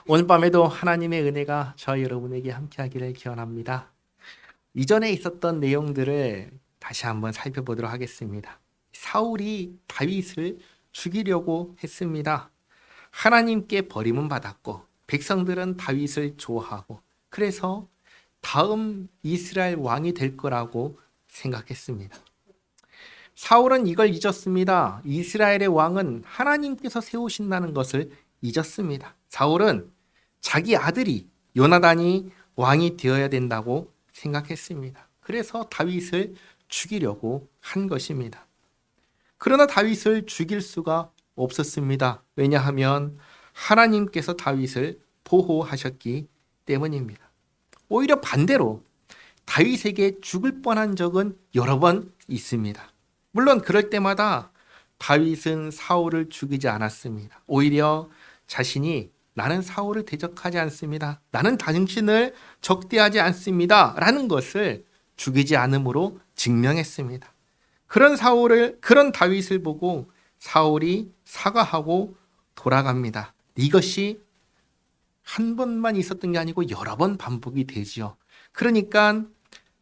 오늘 밤에도 하나님의 은혜가 저와 여러분에게 함께하기를 기원합니다. 이전에 있었던 내용들을 다시 한번 살펴보도록 하겠습니다. 사울이 다윗을 죽이려고 했습니다. 하나님께 버림은 받았고 백성들은 다윗을 좋아하고 그래서 다음 이스라엘 왕이 될 거라고 생각했습니다. 사울은 이걸 잊었습니다. 이스라엘의 왕은 하나님께서 세우신다는 것을 잊었습니다. 사울은 자기 아들이 요나단이 왕이 되어야 된다고 생각했습니다. 그래서 다윗을 죽이려고 한 것입니다. 그러나 다윗을 죽일 수가 없었습니다. 왜냐하면 하나님께서 다윗을 보호하셨기 때문입니다. 오히려 반대로 다윗에게 죽을 뻔한 적은 여러 번 있습니다. 물론 그럴 때마다 다윗은 사울을 죽이지 않았습니다. 오히려 자신이 나는 사울을 대적하지 않습니다. 나는 당신을 적대하지 않습니다. 라는 것을 죽이지 않음으로 증명했습니다. 그런 다윗을 보고 사울이 사과하고 돌아갑니다. 이것이 한 번만 있었던 게 아니고 여러 번 반복이 되지요. 그러니까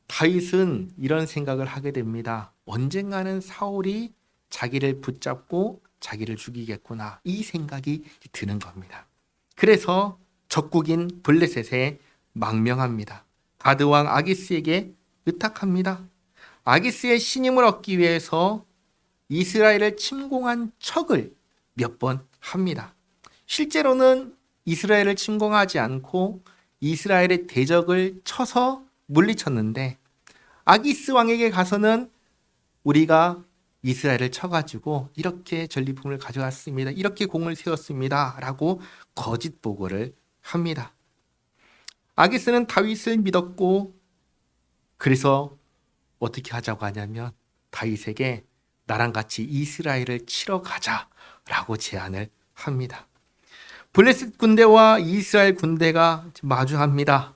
다윗은 이런 생각을 하게 됩니다. 언젠가는 사울이 자기를 붙잡고 자기를 죽이겠구나. 이 생각이 드는 겁니다. 그래서 적국인 블레셋에 망명합니다. 가드 왕 아기스에게 의탁합니다. 아기스의 신임을 얻기 위해서 이스라엘을 침공한 척을 몇 번 합니다. 실제로는 이스라엘을 침공하지 않고 이스라엘의 대적을 쳐서 물리쳤는데 아기스 왕에게 가서는 우리가 이스라엘을 쳐가지고 이렇게 전리품을 가져왔습니다. 이렇게 공을 세웠습니다. 라고 거짓 보고를 합니다. 아기스는 다윗을 믿었고 그래서 어떻게 하자고 하냐면 다윗에게 나랑 같이 이스라엘을 치러 가자라고 제안을 합니다. 블레셋 군대와 이스라엘 군대가 마주합니다.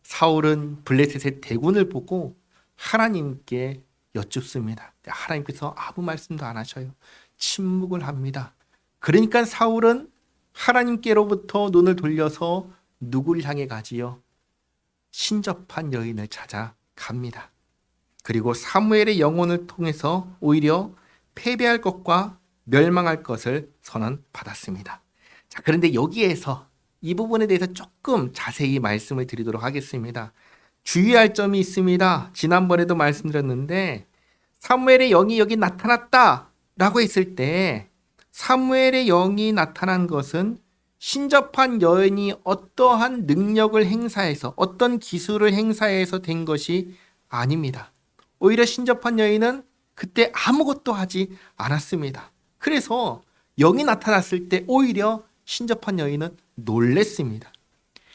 사울은 블레셋의 대군을 보고 하나님께 여쭙습니다. 하나님께서 아무 말씀도 안 하셔요. 침묵을 합니다. 그러니까 사울은 하나님께로부터 눈을 돌려서 누구를 향해 가지요? 신접한 여인을 찾아 갑니다. 그리고 사무엘의 영혼을 통해서 오히려 패배할 것과 멸망할 것을 선언받았습니다. 자, 그런데 여기에서 이 부분에 대해서 조금 자세히 말씀을 드리도록 하겠습니다. 주의할 점이 있습니다. 지난번에도 말씀드렸는데 사무엘의 영이 여기 나타났다 라고 했을 때 사무엘의 영이 나타난 것은 신접한 여인이 어떠한 능력을 행사해서 어떤 기술을 행사해서 된 것이 아닙니다. 오히려 신접한 여인은 그때 아무것도 하지 않았습니다. 그래서 영이 나타났을 때 오히려 신접한 여인은 놀랬습니다.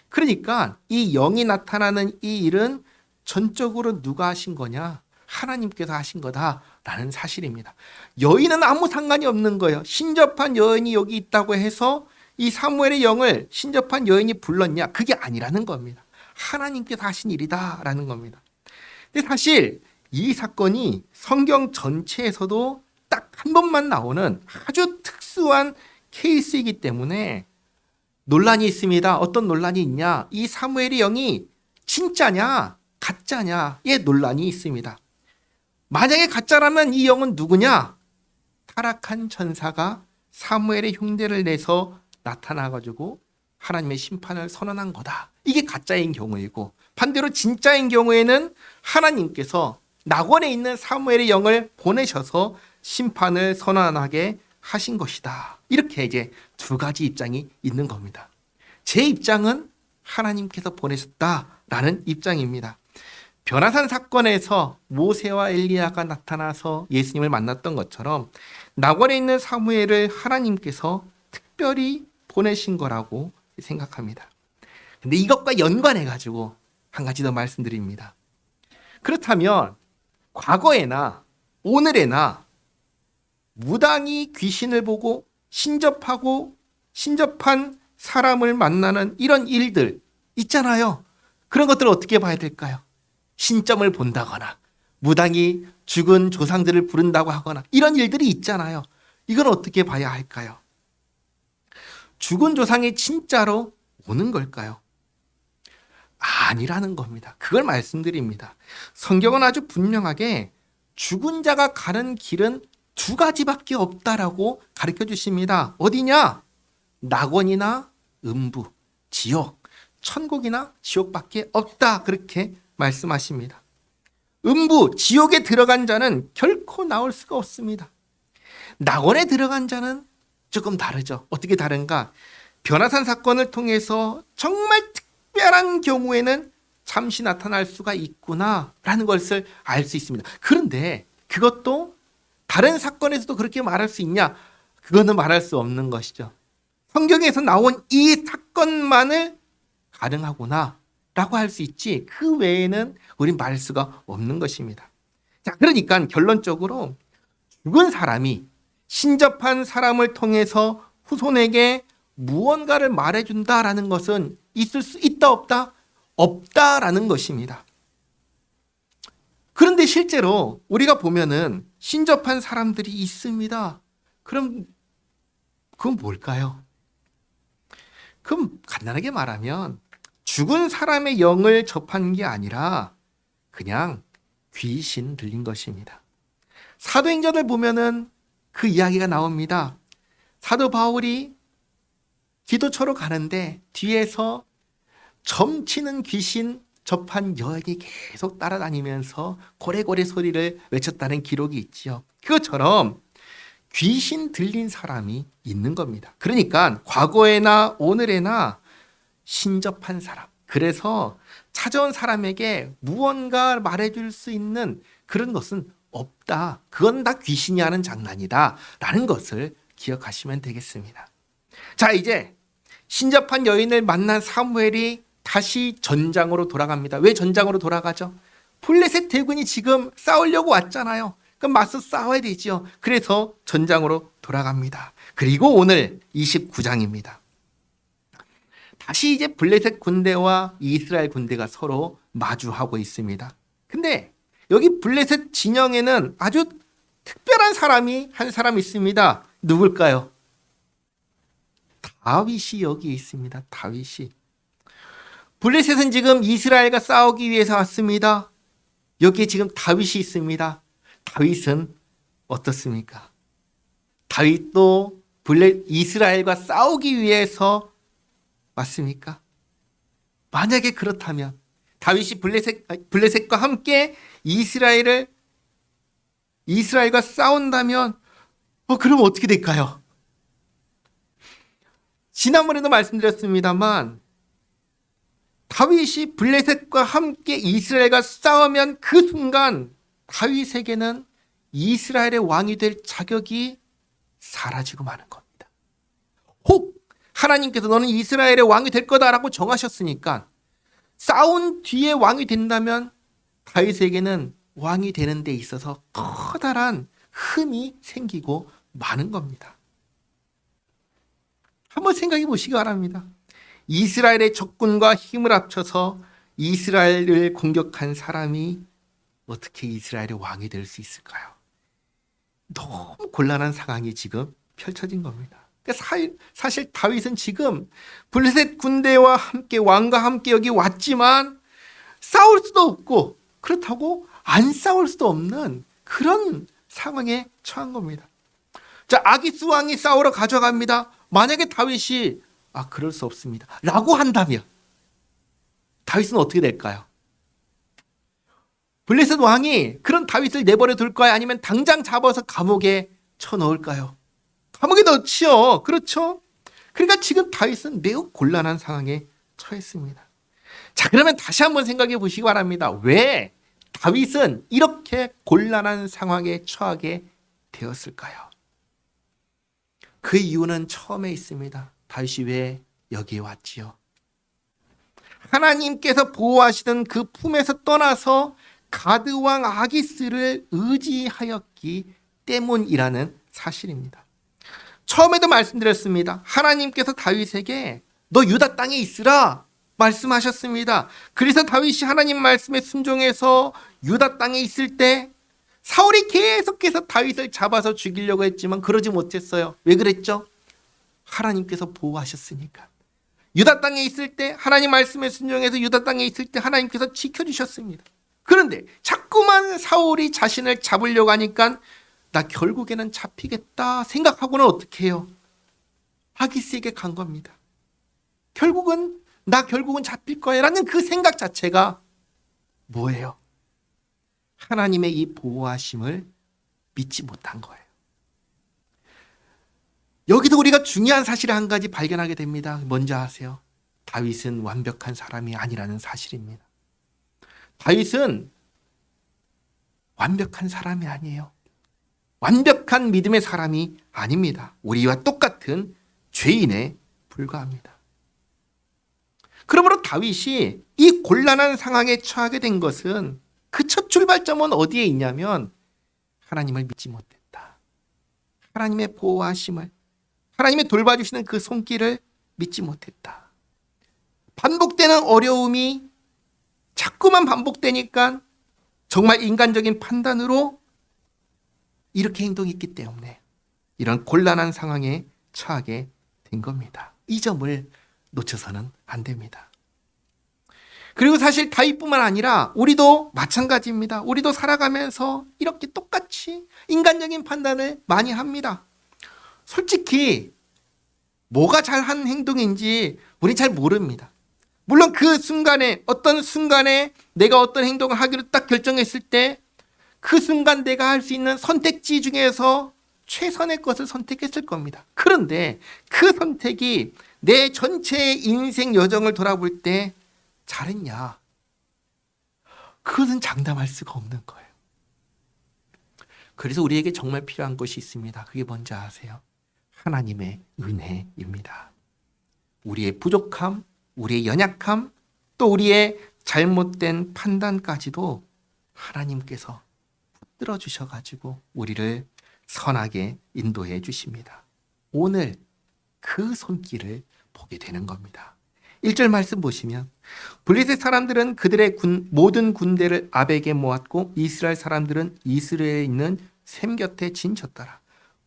그러니까 이 영이 나타나는 이 일은 전적으로 누가 하신 거냐? 하나님께서 하신 거다라는 사실입니다. 여인은 아무 상관이 없는 거예요. 신접한 여인이 여기 있다고 해서 이 사무엘의 영을 신접한 여인이 불렀냐? 그게 아니라는 겁니다. 하나님께서 하신 일이다라는 겁니다. 근데 사실 이 사건이 성경 전체에서도 딱 한 번만 나오는 아주 특수한 케이스이기 때문에 논란이 있습니다. 어떤 논란이 있냐? 이 사무엘의 영이 진짜냐? 가짜냐?의 논란이 있습니다. 만약에 가짜라면 이 영은 누구냐? 타락한 천사가 사무엘의 흉내를 내서 나타나가지고 하나님의 심판을 선언한 거다. 이게 가짜인 경우이고 반대로 진짜인 경우에는 하나님께서 낙원에 있는 사무엘의 영을 보내셔서 심판을 선언하게 하신 것이다. 이렇게 이제 두 가지 입장이 있는 겁니다. 제 입장은 하나님께서 보내셨다라는 입장입니다. 변화산 사건에서 모세와 엘리야가 나타나서 예수님을 만났던 것처럼 낙원에 있는 사무엘을 하나님께서 특별히 보내신 거라고 생각합니다. 근데 이것과 연관해 가지고 한 가지 더 말씀드립니다. 그렇다면 과거에나 오늘에나 무당이 귀신을 보고 신접한 사람을 만나는 이런 일들 있잖아요. 그런 것들을 어떻게 봐야 될까요? 신점을 본다거나 무당이 죽은 조상들을 부른다고 하거나 이런 일들이 있잖아요. 이건 어떻게 봐야 할까요? 죽은 조상이 진짜로 오는 걸까요? 아니라는 겁니다. 그걸 말씀드립니다. 성경은 아주 분명하게 죽은 자가 가는 길은 두 가지밖에 없다라고 가르쳐 주십니다. 어디냐? 낙원이나 음부, 지옥, 천국이나 지옥밖에 없다. 그렇게 말씀하십니다. 음부, 지옥에 들어간 자는 결코 나올 수가 없습니다. 낙원에 들어간 자는 조금 다르죠. 어떻게 다른가? 변화산 사건을 통해서 정말 특별한 경우에는 잠시 나타날 수가 있구나라는 것을 알 수 있습니다. 그런데 그것도 다른 사건에서도 그렇게 말할 수 있냐? 그거는 말할 수 없는 것이죠. 성경에서 나온 이 사건만을 가능하구나 라고 할 수 있지 그 외에는 우린 말할 수가 없는 것입니다. 자, 그러니까 결론적으로 죽은 사람이 신접한 사람을 통해서 후손에게 무언가를 말해준다라는 것은 있을 수 있다 없다? 없다라는 것입니다. 그런데 실제로 우리가 보면은 신접한 사람들이 있습니다. 그럼 그건 뭘까요? 그럼 간단하게 말하면 죽은 사람의 영을 접한 게 아니라 그냥 귀신 들린 것입니다. 사도행전을 보면은 그 이야기가 나옵니다. 사도 바울이 기도처로 가는데 뒤에서 점치는 귀신 접한 여인이 계속 따라다니면서 고래고래 소리를 외쳤다는 기록이 있지요. 그것처럼 귀신 들린 사람이 있는 겁니다. 그러니까 과거에나 오늘에나 신접한 사람, 그래서 찾아온 사람에게 무언가 말해줄 수 있는 그런 것은 없다. 그건 다 귀신이 하는 장난이다 라는 것을 기억하시면 되겠습니다. 자, 이제 신접한 여인을 만난 사무엘이 다시 전장으로 돌아갑니다. 왜 전장으로 돌아가죠? 블레셋 대군이 지금 싸우려고 왔잖아요. 그럼 맞서 싸워야 되죠. 그래서 전장으로 돌아갑니다. 그리고 오늘 29장입니다. 다시 이제 블레셋 군대와 이스라엘 군대가 서로 마주하고 있습니다. 근데 여기 블레셋 진영에는 아주 특별한 사람이 한 사람 있습니다. 누굴까요? 다윗이 여기 있습니다. 다윗이. 블레셋은 지금 이스라엘과 싸우기 위해서 왔습니다. 여기에 지금 다윗이 있습니다. 다윗은 어떻습니까? 다윗도 이스라엘과 싸우기 위해서 왔습니까? 만약에 그렇다면 다윗이 블레셋과 함께 이스라엘과 싸운다면 그럼 어떻게 될까요? 지난번에도 말씀드렸습니다만 다윗이 블레셋과 함께 이스라엘과 싸우면 그 순간 다윗에게는 이스라엘의 왕이 될 자격이 사라지고 마는 겁니다. 혹 하나님께서 너는 이스라엘의 왕이 될 거다라고 정하셨으니까 싸운 뒤에 왕이 된다면 다윗에게는 왕이 되는 데 있어서 커다란 흠이 생기고 마는 겁니다. 한번 생각해 보시기 바랍니다. 이스라엘의 적군과 힘을 합쳐서 이스라엘을 공격한 사람이 어떻게 이스라엘의 왕이 될 수 있을까요? 너무 곤란한 상황이 지금 펼쳐진 겁니다. 그러니까 사실 다윗은 지금 블레셋 군대와 함께 왕과 함께 여기 왔지만 싸울 수도 없고 그렇다고 안 싸울 수도 없는 그런 상황에 처한 겁니다. 자, 아기스 왕이 싸우러 가져갑니다. 만약에 다윗이 그럴 수 없습니다 라고 한다면 다윗은 어떻게 될까요? 블레셋 왕이 그런 다윗을 내버려 둘까요? 아니면 당장 잡아서 감옥에 쳐넣을까요? 감옥에 넣지요. 그렇죠? 그러니까 지금 다윗은 매우 곤란한 상황에 처했습니다. 자, 그러면 다시 한번 생각해 보시기 바랍니다. 왜 다윗은 이렇게 곤란한 상황에 처하게 되었을까요? 그 이유는 처음에 있습니다. 다윗이 왜 여기에 왔지요? 하나님께서 보호하시던 그 품에서 떠나서 가드 왕 아기스를 의지하였기 때문이라는 사실입니다. 처음에도 말씀드렸습니다. 하나님께서 다윗에게 너 유다 땅에 있으라 말씀하셨습니다. 그래서 다윗이 하나님 말씀에 순종해서 유다 땅에 있을 때 사울이 계속해서 다윗을 잡아서 죽이려고 했지만 그러지 못했어요. 왜 그랬죠? 하나님께서 보호하셨으니까. 유다 땅에 있을 때 하나님 말씀에 순종해서 유다 땅에 있을 때 하나님께서 지켜주셨습니다. 그런데 자꾸만 사울이 자신을 잡으려고 하니까 나 결국에는 잡히겠다 생각하고는 어떻게 해요? 아기스에게 간 겁니다. 결국은 잡힐 거야 라는 그 생각 자체가 뭐예요? 하나님의 이 보호하심을 믿지 못한 거예요. 여기도 우리가 중요한 사실을 한 가지 발견하게 됩니다. 뭔지 아세요? 다윗은 완벽한 사람이 아니라는 사실입니다. 다윗은 완벽한 사람이 아니에요. 완벽한 믿음의 사람이 아닙니다. 우리와 똑같은 죄인에 불과합니다. 그러므로 다윗이 이 곤란한 상황에 처하게 된 것은 그 첫 출발점은 어디에 있냐면 하나님을 믿지 못했다. 하나님의 보호하심을, 하나님의 돌봐주시는 그 손길을 믿지 못했다. 반복되는 어려움이 자꾸만 반복되니까 정말 인간적인 판단으로 이렇게 행동했기 때문에 이런 곤란한 상황에 처하게 된 겁니다. 이 점을 놓쳐서는 안 됩니다. 그리고 사실 다윗뿐만 아니라 우리도 마찬가지입니다. 우리도 살아가면서 이렇게 똑같이 인간적인 판단을 많이 합니다. 솔직히 뭐가 잘한 행동인지 우리 잘 모릅니다. 물론 그 순간에 어떤 순간에 내가 어떤 행동을 하기로 딱 결정했을 때 그 순간 내가 할 수 있는 선택지 중에서 최선의 것을 선택했을 겁니다. 그런데 그 선택이 내 전체의 인생 여정을 돌아볼 때 잘했냐? 그것은 장담할 수가 없는 거예요. 그래서 우리에게 정말 필요한 것이 있습니다. 그게 뭔지 아세요? 하나님의 은혜입니다. 우리의 부족함, 우리의 연약함, 또 우리의 잘못된 판단까지도 하나님께서 붙들어 주셔가지고 우리를 선하게 인도해 주십니다. 오늘 그 손길을 보게 되는 겁니다. 1절 말씀 보시면 블레셋 사람들은 그들의 모든 군대를 아벡에 모았고 이스라엘 사람들은 이스라엘에 있는 셈 곁에 진쳤더라.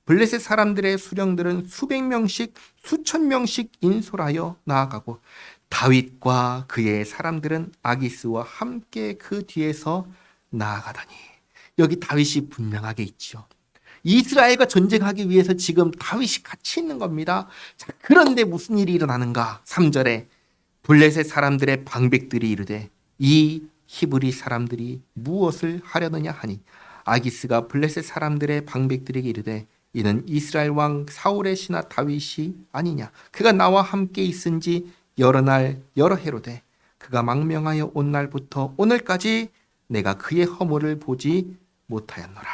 블레셋 사람들의 수령들은 수백 명씩 수천 명씩 인솔하여 나아가고 다윗과 그의 사람들은 아기스와 함께 그 뒤에서 나아가더니 여기 다윗이 분명하게 있죠. 이스라엘과 전쟁하기 위해서 지금 다윗이 같이 있는 겁니다. 자, 그런데 무슨 일이 일어나는가? 3절에 블레셋 사람들의 방백들이 이르되 이 히브리 사람들이 무엇을 하려느냐 하니 아기스가 블레셋 사람들의 방백들에게 이르되 이는 이스라엘 왕 사울의 신하 다윗이 아니냐. 그가 나와 함께 있은지 여러 날 여러 해로되 그가 망명하여 온 날부터 오늘까지 내가 그의 허물을 보지 못하였노라.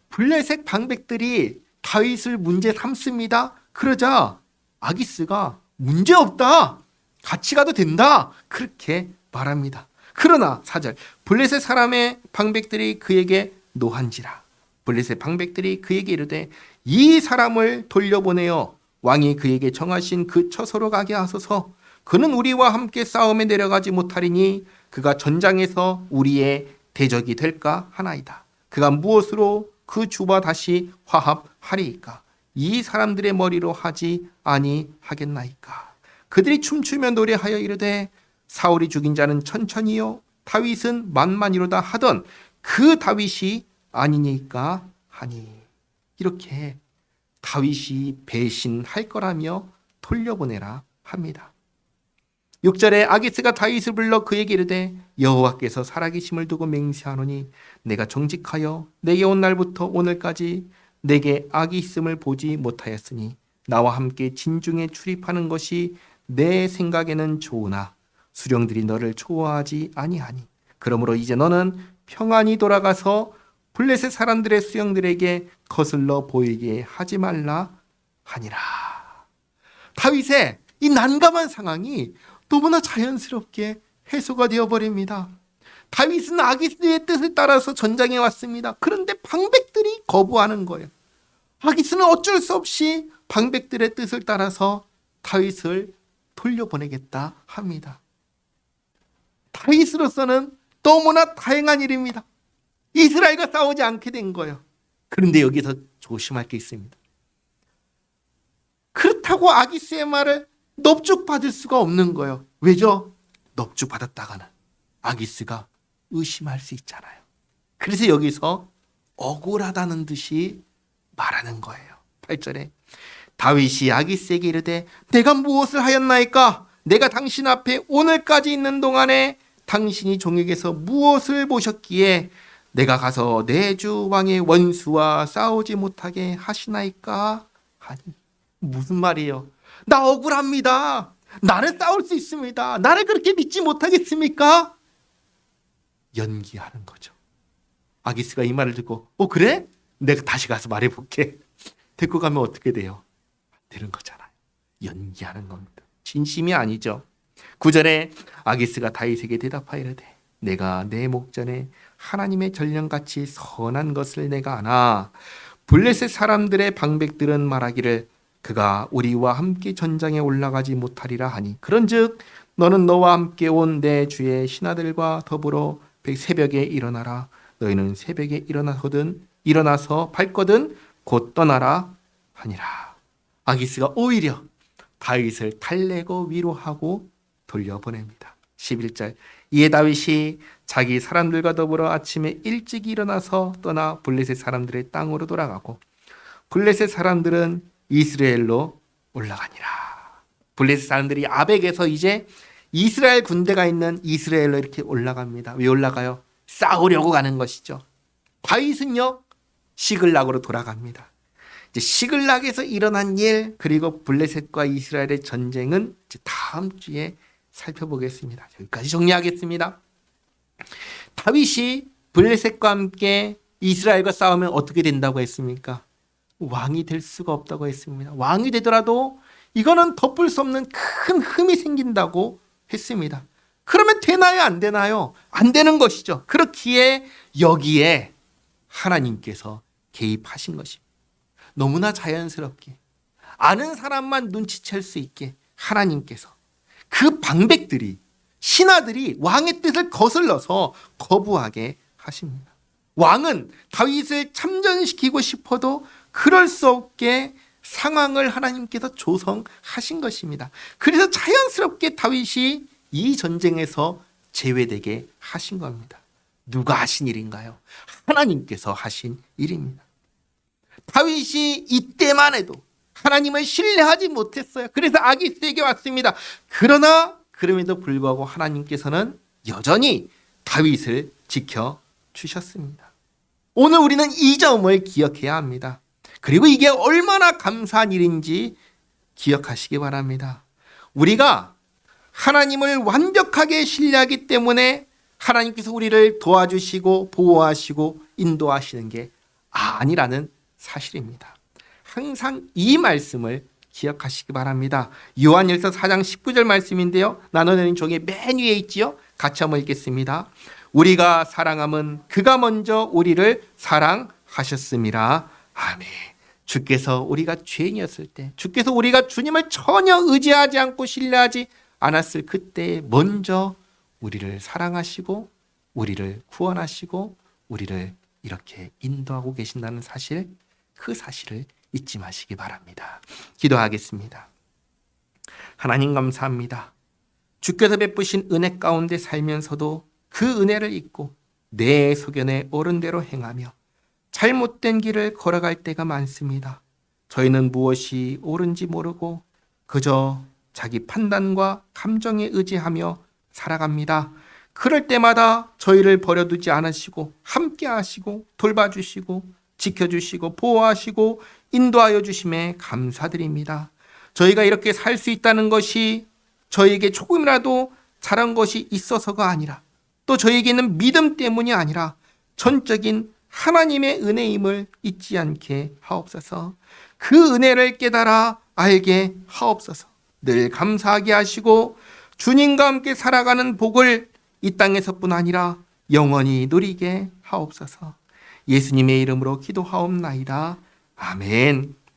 블레셋 방백들이 다윗을 문제 삼습니다. 그러자 아기스가 문제없다. 같이 가도 된다. 그렇게 말합니다. 그러나 4절 블레셋 사람의 방백들이 그에게 노한지라. 블레셋 방백들이 그에게 이르되 이 사람을 돌려보내어 왕이 그에게 정하신 그 처소로 가게 하소서. 그는 우리와 함께 싸움에 내려가지 못하리니 그가 전장에서 우리의 대적이 될까 하나이다. 그가 무엇으로 그 주와 다시 화합하리이까? 이 사람들의 머리로 하지 아니하겠나이까? 그들이 춤추며 노래하여 이르되 사울이 죽인 자는 천천히요 다윗은 만만이로다 하던 그 다윗이 아니니까 하니. 이렇게 다윗이 배신할 거라며 돌려보내라 합니다. 6절에 아기스가 다윗을 불러 그에게 이르되 여호와께서 살아계심을 두고 맹세하노니 내가 정직하여 내게 온 날부터 오늘까지 내게 악이 있음을 보지 못하였으니 나와 함께 진중에 출입하는 것이 내 생각에는 좋으나 수령들이 너를 좋아하지 아니하니 그러므로 이제 너는 평안히 돌아가서 블레셋 사람들의 수령들에게 거슬러 보이게 하지 말라 하니라. 다윗의 이 난감한 상황이 너무나 자연스럽게 해소가 되어버립니다. 다윗은 아기스의 뜻을 따라서 전장에 왔습니다. 그런데 방백들이 거부하는 거예요. 아기스는 어쩔 수 없이 방백들의 뜻을 따라서 다윗을 돌려보내겠다 합니다. 다윗으로서는 너무나 다행한 일입니다. 이스라엘과 싸우지 않게 된 거예요. 그런데 여기서 조심할 게 있습니다. 그렇다고 아기스의 말을 넙죽받을 수가 없는 거예요. 왜죠? 넙죽받았다가는 아기스가 의심할 수 있잖아요. 그래서 여기서 억울하다는 듯이 말하는 거예요. 8절에 다윗이 아기스에게 이르되 내가 무엇을 하였나이까? 내가 당신 앞에 오늘까지 있는 동안에 당신이 종에게서 무엇을 보셨기에 내가 가서 내 주 왕의 원수와 싸우지 못하게 하시나이까? 하니 무슨 말이에요? 나 억울합니다. 나는 싸울 수 있습니다. 나를 그렇게 믿지 못하겠습니까? 연기하는 거죠. 아기스가 이 말을 듣고 그래? 내가 다시 가서 말해볼게. 데리고 가면 어떻게 돼요? 안 되는 거잖아요. 연기하는 겁니다. 진심이 아니죠. 9절에 아기스가 다윗에게 대답하이르되 내가 내 목전에 하나님의 전령같이 선한 것을 내가 아나 블레셋 사람들의 방백들은 말하기를 그가 우리와 함께 전장에 올라가지 못하리라 하니 그런즉 너는 너와 함께 온 내 주의 신하들과 더불어 새벽에 일어나라. 너희는 새벽에 일어나서 밝거든 곧 떠나라 하니라. 아기스가 오히려 다윗을 달래고 위로하고 돌려보냅니다. 11절 이에 다윗이 자기 사람들과 더불어 아침에 일찍 일어나서 떠나 블레셋 사람들의 땅으로 돌아가고 블레셋 사람들은 이스라엘로 올라가니라. 블레셋 사람들이 아벡에서 이제 이스라엘 군대가 있는 이스라엘로 이렇게 올라갑니다. 왜 올라가요? 싸우려고 가는 것이죠. 다윗은요 시글락으로 돌아갑니다. 이제 시글락에서 일어난 일 그리고 블레셋과 이스라엘의 전쟁은 이제 다음 주에 살펴보겠습니다. 여기까지 정리하겠습니다. 다윗이 블레셋과 함께 이스라엘과 싸우면 어떻게 된다고 했습니까? 왕이 될 수가 없다고 했습니다. 왕이 되더라도 이거는 덮을 수 없는 큰 흠이 생긴다고 했습니다. 그러면 되나요? 안 되나요? 안 되는 것이죠. 그렇기에 여기에 하나님께서 개입하신 것입니다. 너무나 자연스럽게 아는 사람만 눈치챌 수 있게 하나님께서 그 방백들이 신하들이 왕의 뜻을 거슬러서 거부하게 하십니다. 왕은 다윗을 참전시키고 싶어도 그럴 수 없게 상황을 하나님께서 조성하신 것입니다. 그래서 자연스럽게 다윗이 이 전쟁에서 제외되게 하신 겁니다. 누가 하신 일인가요? 하나님께서 하신 일입니다. 다윗이 이때만 해도 하나님을 신뢰하지 못했어요. 그래서 아기스에게 왔습니다. 그러나 그럼에도 불구하고 하나님께서는 여전히 다윗을 지켜주셨습니다. 오늘 우리는 이 점을 기억해야 합니다. 그리고 이게 얼마나 감사한 일인지 기억하시기 바랍니다. 우리가 하나님을 완벽하게 신뢰하기 때문에 하나님께서 우리를 도와주시고 보호하시고 인도하시는 게 아니라는 사실입니다. 항상 이 말씀을 기억하시기 바랍니다. 요한일서 4장 19절 말씀인데요. 나눠내는 종이 맨 위에 있지요. 같이 한번 읽겠습니다. 우리가 사랑함은 그가 먼저 우리를 사랑하셨음이라. 아멘. 주께서 우리가 죄인이었을 때, 주께서 우리가 주님을 전혀 의지하지 않고 신뢰하지 않았을 그때에 먼저 우리를 사랑하시고 우리를 구원하시고 우리를 이렇게 인도하고 계신다는 사실, 그 사실을 잊지 마시기 바랍니다. 기도하겠습니다. 하나님 감사합니다. 주께서 베푸신 은혜 가운데 살면서도 그 은혜를 잊고 내 소견에 옳은 대로 행하며 잘못된 길을 걸어갈 때가 많습니다. 저희는 무엇이 옳은지 모르고 그저 자기 판단과 감정에 의지하며 살아갑니다. 그럴 때마다 저희를 버려두지 않으시고 함께 하시고 돌봐주시고 지켜주시고 보호하시고 인도하여 주심에 감사드립니다. 저희가 이렇게 살 수 있다는 것이 저에게 조금이라도 잘한 것이 있어서가 아니라 또 저에게는 믿음 때문이 아니라 전적인 하나님의 은혜임을 잊지 않게 하옵소서. 그 은혜를 깨달아 알게 하옵소서. 늘 감사하게 하시고 주님과 함께 살아가는 복을 이 땅에서뿐 아니라 영원히 누리게 하옵소서. 예수님의 이름으로 기도하옵나이다. 아멘.